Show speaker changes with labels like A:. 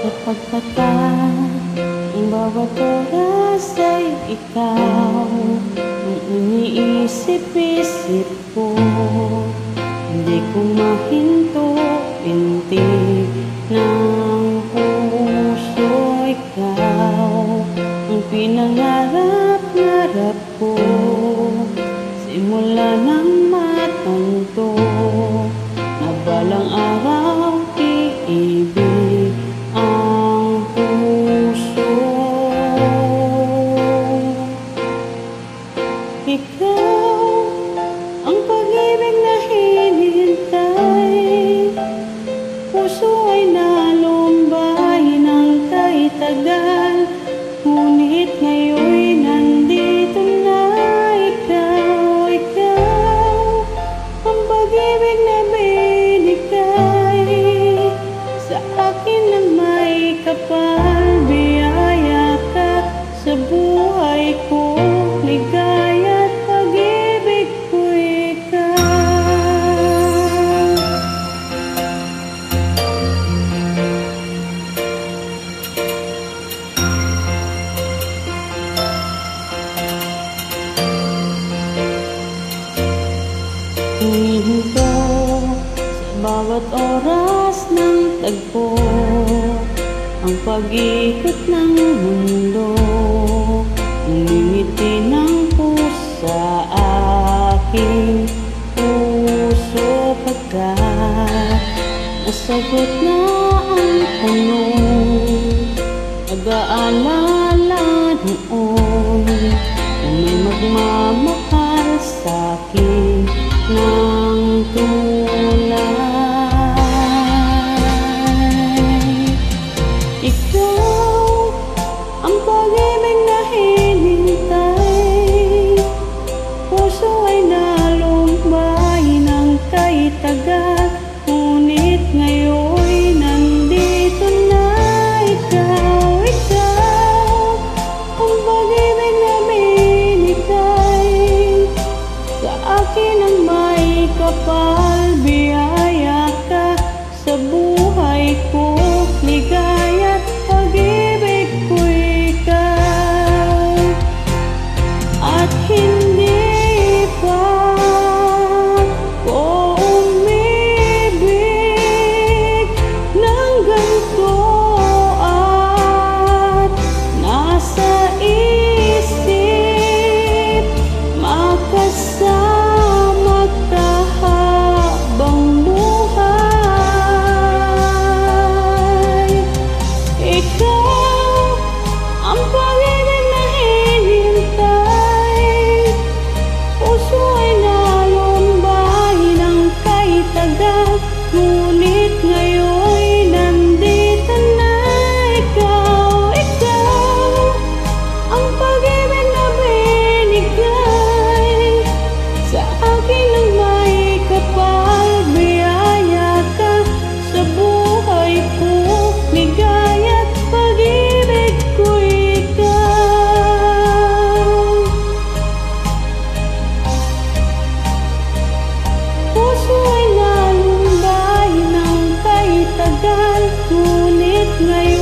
A: sapagpatat ang bawat oras ay ikaw ang iniisip-isip ko. Hindi ko mahinto, pintig ng puso, ikaw ang pinangarap-ngarap ko. Simula nang matanto na balang araw iibig ang puso. Ikaw ang pag-ibig na hinihintay, puso ay nalumbay ng kay tagal, ngunit ngayon'y nandito na ikaw. Ikaw ang pag-ibig na binigay sa akin na may kapal. Biyaya ka sa buhay ko, ligaya at pag-ibig ko ikaw. Hinihinto sa bawat oras ng tagpo ang pag-ikot ng mundo. Ngingiti ng pusa aking puso, pagkat nasagot na ang tanong. Nag-aalala noon na may magmamahal sa'kin ng tunay. Ikaw ang pag-ibig na hinihintay, puso ay nalumbay ng kay tagal, ngunit ngayon'y nandito na ikaw. Ikaw ang pag-ibig na binigay sa akin ang may kapal. Biyaya ka sa buhay ko, ligaya at pag-ibig ko ikaw. At hindi pa ko umibig ng ganito, at nasa isip makasama ka habang buhay. Ikaw ang pag-ibig na hinihintay, puso ay nalumbay ng kay tagal, ngunit ngayon'y nandito na ikaw. Ikaw ang pag-ibig na binigay sa akin ng may kapal. Biyaya ka sa buhay ko, ligaya at pag-ibig ko ikaw. Puso ay nalumbay ng kay tagal, ngunit ngayon